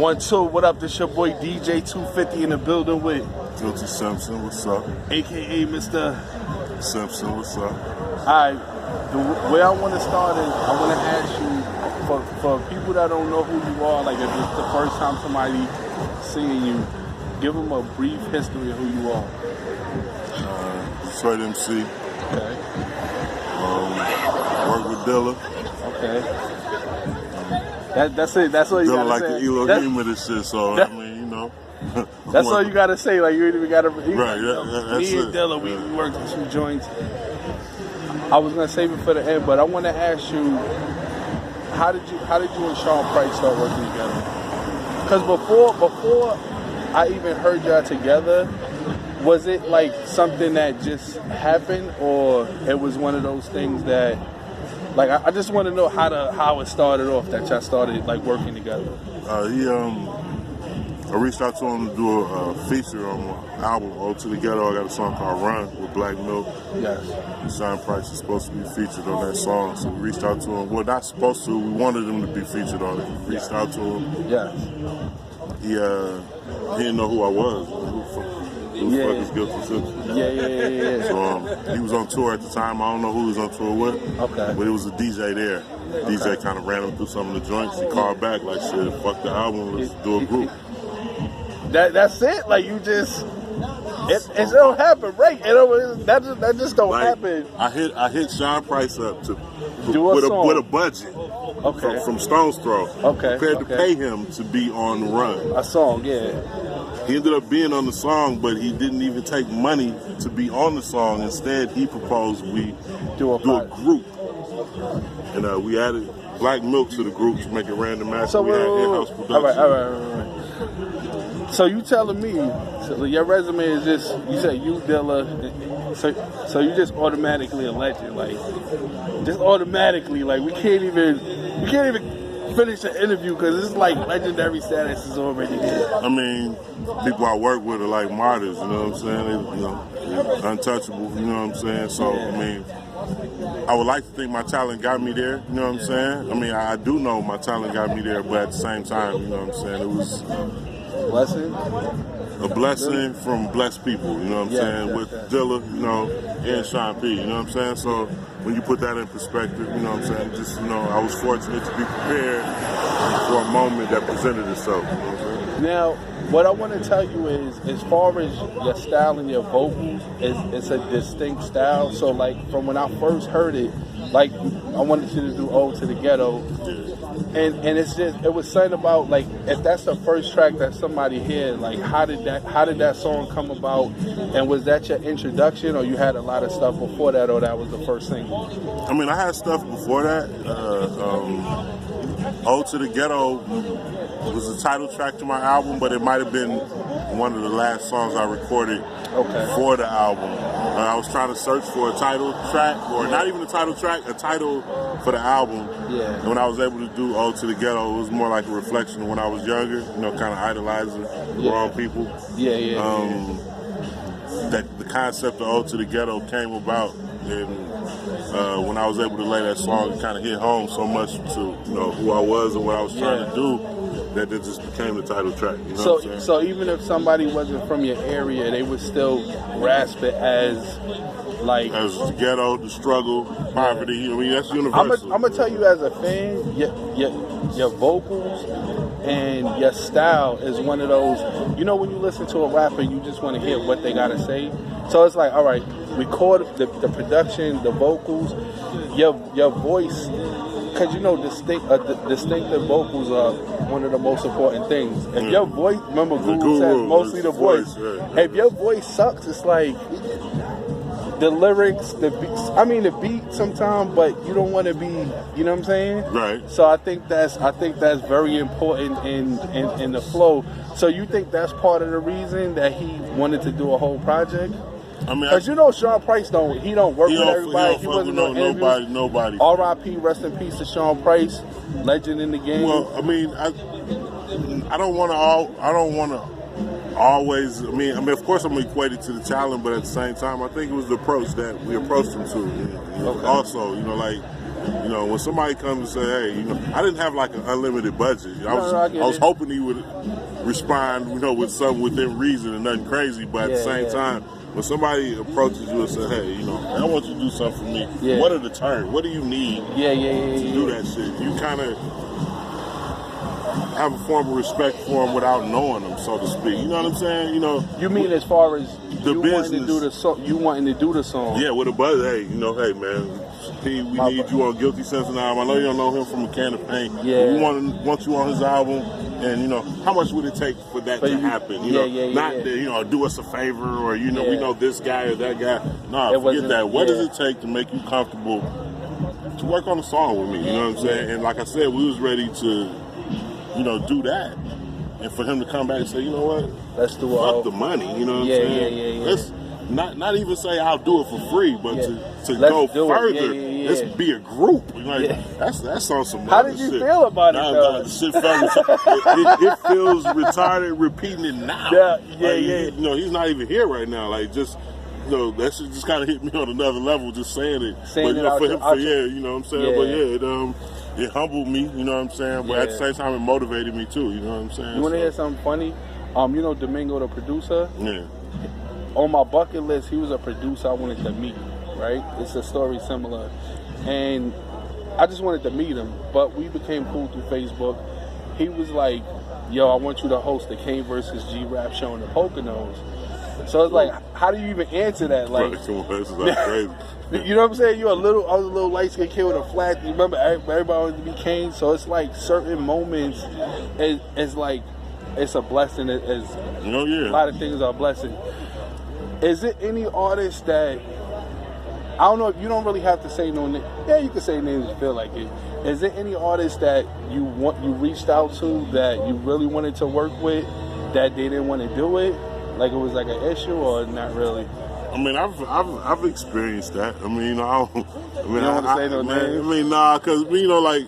1-2, what up? This your boy Djtwofifty in the building with Guilty Simpson, what's up? AKA Mr. Simpson, what's up? Alright, the way I want to start is I want to ask you, for people that don't know who you are, like if it's the first time somebody seeing you, give them a brief history of who you are. Straight MC. Okay. Work with Dilla. Okay. That's it. That's all you Dilla gotta like say. the Elohim of this shit, so I mean, you know. That's all you gotta say. Like you ain't even gotta. Right. Me and Dilla, we worked in some joints. I was gonna save it for the end, but I want to ask you, how did you and Sean Price start working together? Because before I even heard y'all together, was it like something that just happened, or it was one of those things that, like, I just want to know how it started off, that y'all started like working together. I reached out to him to do a feature on my album, Ode to the Ghetto. I got a song called Run with Black Milk. Yes. Sean Price is supposed to be featured on that song, so we reached out to him. Well, not supposed to, we wanted him to be featured on it. We reached out to him. Yes. He didn't know who I was. Who the fuck is Guilty Simpson? Yeah. So he was on tour at the time. I don't know who he was on tour with. Okay. But it was a DJ there. DJ kind of ran him through some of the joints. He called back like, shit, fuck the album, let's do a group. That's it? Like you just, it don't happen, right? That just don't happen. I hit Sean Price up with a budget. Okay. From Stone's Throw. Okay. Prepared to pay him to be on the Run. A song, yeah. He ended up being on the song, but he didn't even take money to be on the song. Instead, he proposed we do a group. And we added Black Milk to the group to make it random match. So we had in-house production. All right. So you telling me, so your resume is just, you said you Dilla, so you just automatically a legend, like, just automatically, like we can't even finish the interview because it's like legendary status is already there. I mean, people I work with are like martyrs, you know what I'm saying? They're untouchable, you know what I'm saying? So, I mean, I would like to think my talent got me there, you know what I'm saying? I mean, I do know my talent got me there, but at the same time, you know what I'm saying? It was blessing? A blessing from blessed people, you know what I'm saying? With Dilla, you know, and Sean P, you know what I'm saying? So when you put that in perspective, you know what I'm saying? Just, you know, I was fortunate to be prepared for a moment that presented itself, you know what I'm saying? Now, what I want to tell you is, as far as your style and your vocals, it's a distinct style. So, like, from when I first heard it, like, I wanted you to do Ode to the Ghetto. And it's just, it was something about, like, if that's the first track that somebody heard, like, how did that song come about? And was that your introduction, or you had a lot of stuff before that, or that was the first single? I mean, I had stuff before that. Ode to the Ghetto was the title track to my album, but it might have been one of the last songs I recorded for the album. I was trying to search for a title track, or not even a title track, a title for the album. Yeah. And when I was able to do Ode to the Ghetto, it was more like a reflection of when I was younger, you know, kind of idolizing the wrong people. That the concept of Ode to the Ghetto came about, and when I was able to lay that song, it kind of hit home so much to, you know, who I was and what I was trying to do, that it just became the title track. You know what I'm saying? So even if somebody wasn't from your area, they would still grasp it as, like, as the ghetto, the struggle, poverty. I mean, that's universal. I'm gonna tell you, as a fan, your vocals and your style is one of those, you know, when you listen to a rapper, you just want to hear what they gotta say. So it's like, all right, record the production, the vocals, your voice, because you know distinctive vocals are one of the most important things. If your voice, remember Guru said mostly the voice. If your voice sucks, it's like the lyrics, the beat sometimes, but you don't want to be, you know what I'm saying? Right. So I think that's very important in the flow. So you think that's part of the reason that he wanted to do a whole project? I mean, because you know Sean Price don't work with everybody. He wasn't nobody. R.I.P. Rest in peace to Sean Price, legend in the game. Well, I mean, I don't want to always. I mean, of course, I'm equated to the talent, but at the same time, I think it was the approach that we approached him to. Also, you know, like You know, when somebody comes and say, hey, you know, I didn't have like an unlimited budget. I was hoping he would respond, you know, with something within reason and nothing crazy. But at the same time, when somebody approaches you and says, hey, you know, I want you to do something for me. What are the terms? What do you need to do that shit? You kind of have a form of respect for them without knowing them, so to speak. You know what I'm saying? You know. You mean as far as the business? You wanting to do the song? Yeah, with a buzz. Hey, you know, hey man, we need you on Guilty Simpson album. I know you don't know him from a can of paint. Yeah. We want you on his album, and you know, how much would it take for that to happen? You know, not that, you know, do us a favor or you know, we know this guy or that guy. Nah, forget that. What does it take to make you comfortable to work on a song with me? You know what I'm saying? And like I said, we was ready to, you know, do that. And for him to come back and say, you know what? Let's do it. Fuck the money. You know what I'm saying? Let's not even say I'll do it for free, but to go further, let's be a group. Like that's on some. How did you feel about it? The shit felt, it feels retarded repeating it now. You know, he's not even here right now. Like just. You know, that shit just kind of hit me on another level, just saying it. But you know, you know what I'm saying. But it humbled me. You know what I'm saying. But at the same time, it motivated me too. You know what I'm saying. You want to hear something funny? You know Domingo, the producer. Yeah. On my bucket list, he was a producer I wanted to meet. Right? It's a story similar, and I just wanted to meet him. But we became cool through Facebook. He was like, "Yo, I want you to host the Kane versus G Rap show in the Poconos." So it's like, how do you even answer that? Like, this is like crazy. You know what I'm saying? I was a little light skinned kid with a flat. You remember everybody wanted to be Kane. So it's like certain moments, it's like it's a blessing. A lot of things are a blessing. Is it any artist that I don't know if you don't really have to say no name? Yeah, you can say names if you feel like it. Is there any artist that you reached out to that you really wanted to work with that they didn't want to do it? Like it was like an issue or not really? I mean, I've experienced that. I mean, you know, you don't want to say no names? I mean, nah, because, you know, like,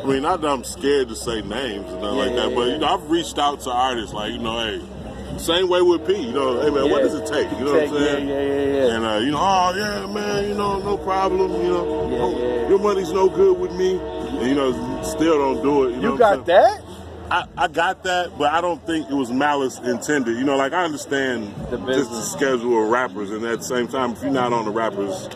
I mean, not that I'm scared to say names and nothing like that, but, you know, I've reached out to artists like, you know, hey, same way with P, you know, hey, man, what does it take? You know what I'm saying? And, you know, oh, yeah, man, you know, no problem, you know, your money's no good with me. And, you know, still don't do it. You got that? I got that, but I don't think it was malice intended. You know, like I understand just the schedule of rappers, and at the same time, if you're not on the rapper's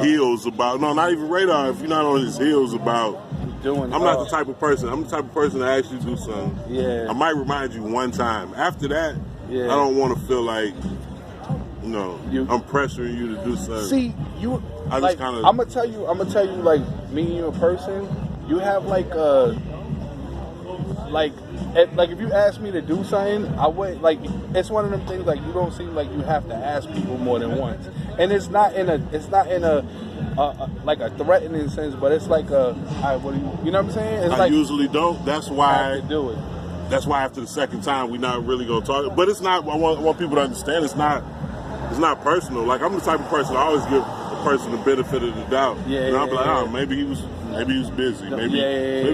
heels about, no, not even radar, if you're not on his heels about, I'm not the type of person. I'm the type of person that asks you to do something. Yeah. I might remind you one time. After that, I don't want to feel like, you know, I'm pressuring you to do something. See, I'm gonna tell you, like me and you in person, you have like a. Like if you ask me to do something, I would like. It's one of them things like you don't seem like you have to ask people more than once, and it's not in a like a threatening sense, but it's like what do you know what I'm saying? It's I usually don't. That's why I have to do it. That's why after the second time we're not really gonna talk. But it's not. I want people to understand it's not personal. Like I'm the type of person I always give the person the benefit of the doubt. And I'm like, oh, maybe he was busy. Maybe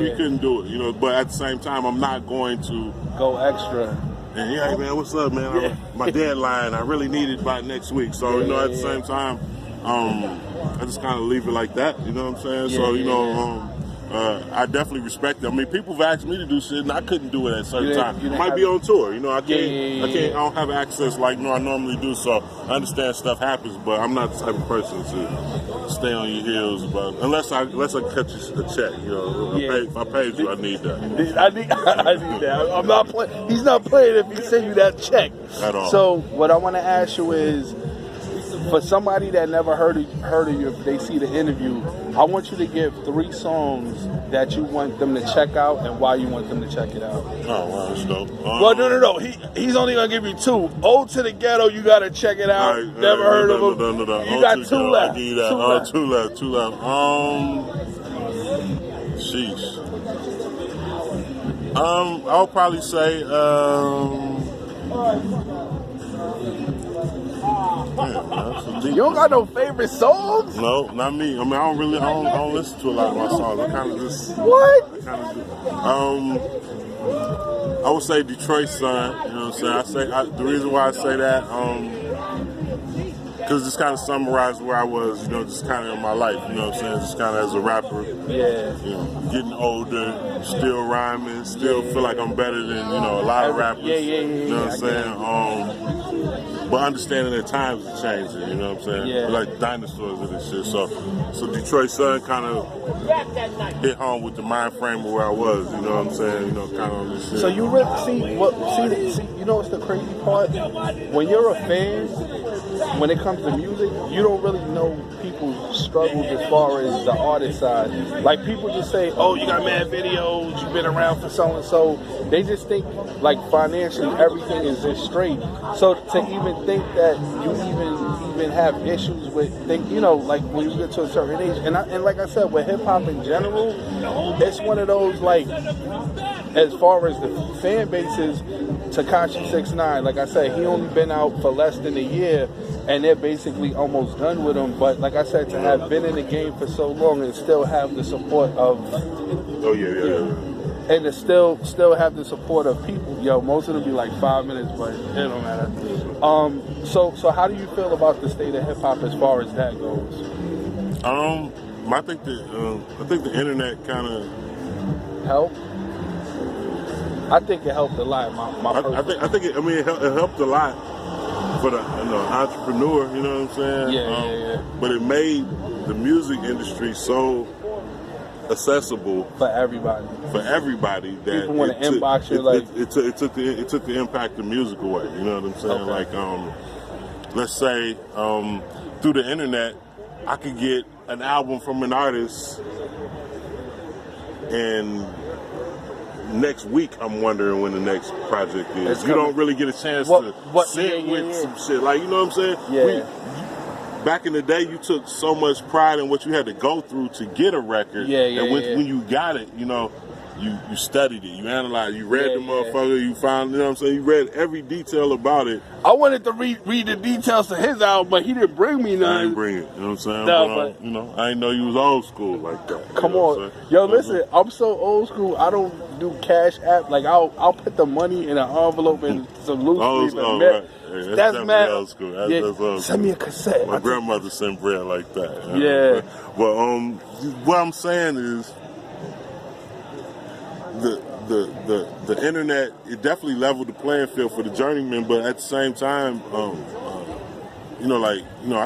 he couldn't do it. You know, but at the same time, I'm not going to go extra. And hey man, what's up, man? My deadline, I really need it by next week. So you know, at the same time, I just kind of leave it like that. You know what I'm saying? So you know. I definitely respect it. I mean, people have asked me to do shit, and I couldn't do it at a certain time. I might be on tour, you know. I can't. I don't have access like I normally do. So I understand stuff happens, but I'm not the type of person to stay on your heels about. Unless I cut you a check, you know. If I paid you, I need that. I need that. I'm not playing. He's not playing if he send you that check at all. So what I want to ask you is, for somebody that never heard of you, if they see the interview, I want you to give 3 songs that you want them to check out and why you want them to check it out. Oh, wow, that's dope. Well, no. He's only going to give you 2. Ode to the Ghetto, you got to check it out. Never heard of him. No. You got 2 left. I give you that. Two left. Sheesh. I'll probably say, you don't got no favorite songs? No, not me. I mean, I don't listen to a lot of my songs. I kind of just I would say Detroit Son. You know what I'm saying? The reason why I say that, because this kind of summarized where I was, you know, just kind of in my life, you know what I'm saying? Just kind of as a rapper, you know, getting older, still rhyming, still feel like I'm better than, you know, a lot of rappers. You know what I'm saying? But understanding that times are changing, you know what I'm saying? We're like dinosaurs and this shit. So Detroit Sun kind of hit home with the mind frame of where I was, you know what I'm saying? You know, kind of on this shit. So you really see, you know what's the crazy part? When you're a fan, when it comes to music, you don't really know people's struggles as far as the artist side. Like, people just say, oh, you got mad videos, you've been around for so-and-so. They just think, like, financially, everything is just straight. So to even think that you even have issues with, you know, like, when you get to a certain age. And like I said, with hip-hop in general, it's one of those, like, as far as the fan bases, Tekashi 6ix9ine, like I said, he only been out for less than a year, and they're basically almost done with him. But like I said, to have been in the game for so long and still have the support of, and to still have the support of people. Yo, most of them be like 5 minutes, but it don't matter. So how do you feel about the state of hip hop as far as that goes? I think the internet kind of helped. I think it helped a lot. I think it helped a lot for the entrepreneur. You know what I'm saying? But it made the music industry so accessible for everybody. That people want to inbox you. Like it took the impact of music away. You know what I'm saying? Okay. Like let's say through the internet, I could get an album from an artist, and next week I'm wondering when the next project is. You don't really get a chance to sit with some shit. Like, you know what I'm saying? Back in the day, you took so much pride in what you had to go through to get a record. When you got it, you know, you studied it, you analyzed, you read the motherfucker, you found, you know what I'm saying? You read every detail about it. I wanted to read the details to his album, but he didn't bring me none. I didn't bring it, you know what I'm saying? No, but you know, I didn't know you was old school like that. Come on. Yo, listen, I'm so old school, I don't do Cash App. Like, I'll put the money in an envelop and some loose leaf and right. Yeah, that's mad old school. That's old school. Send me a cassette. My grandmother sent bread like that. But what I'm saying is the internet, it definitely leveled the playing field for the journeyman, but at the same time, I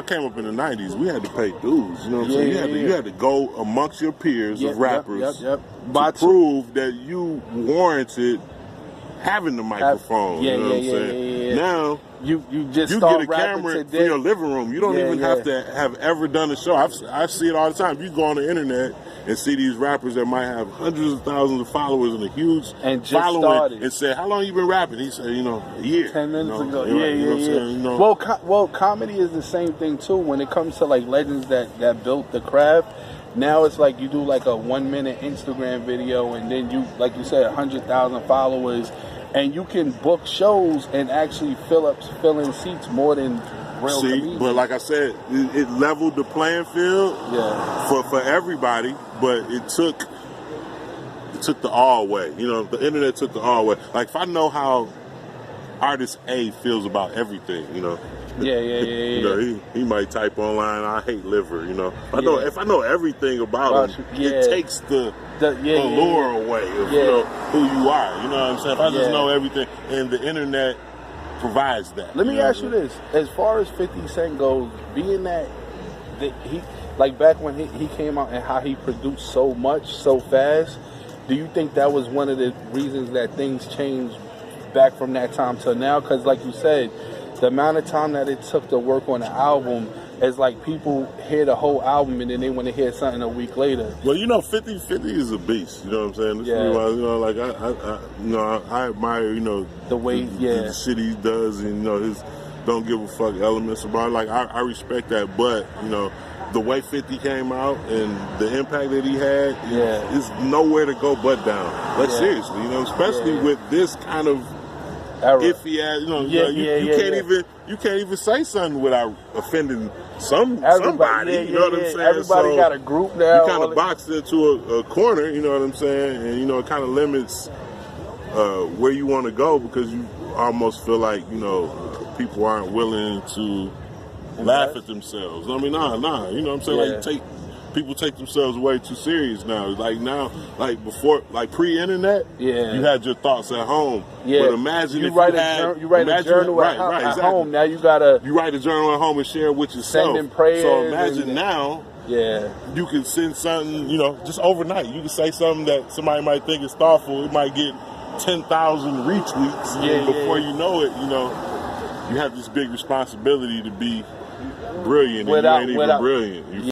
came up in the 90s. We had to pay dues. You know what I'm saying? You had to go amongst your peers of rappers to prove that you warranted having the microphone. You know what I'm saying? Now you get a camera for your living room. You don't even have to have ever done a show. I see it all the time. You go on the internet and see these rappers that might have hundreds of thousands of followers and a huge following, and say, "How long you been rapping?" He said, a year. 10 minutes ago. You know, Well, comedy is the same thing too. When it comes to like legends that built the craft, now it's like you do like a 1 minute Instagram video, and then you, like you said, 100,000 followers, and you can book shows and actually fill in seats more than real comedians. But like I said, it leveled the playing field for everybody, but it took the all way. You know, the internet took the all way. Like, if I know how artist A feels about everything, you know. You know, he might type online, "I hate liver," you know. If I know everything about him, it takes the allure away of you know who you are. You know what I'm saying? If I just know everything, and the internet provides that. Let me ask you this: as far as 50 Cent goes, being that he, like, back when he came out and how he produced so much so fast, do you think that was one of the reasons that things changed back from that time till now? Because, like you said, the amount of time that it took to work on an album is like people hear the whole album and then they want to hear something a week later. Well, you know, 50 is a beast. You know what I'm saying? This is why, you know, like I admire, you know, the way the shit he does, and, you know, his don't give a fuck elements about it. Like, I respect that, but, you know, the way 50 came out and the impact that he had is nowhere to go but down. Like, seriously, you know, especially with this kind of iffy ass, you know, you can't even say something without offending somebody. You know what I'm saying? Everybody got a group now. You kind of boxed into a corner. You know what I'm saying? And, you know, it kind of limits where you want to go, because you almost feel like, you know, people aren't willing to laugh at themselves. I mean, nah. You know what I'm saying? Yeah. Like people take themselves way too serious now. Like now, like before, like pre-internet, you had your thoughts at home. Yeah. But imagine you if write you write a journal at home. Now you gotta write a journal at home and share it with yourself. Sending prayers. So imagine now. Yeah. You can send something, you know, just overnight. You can say something that somebody might think is thoughtful. It might get 10,000 retweets. And before you know it, you know, you have this big responsibility to be brilliant, and you ain't even brilliant.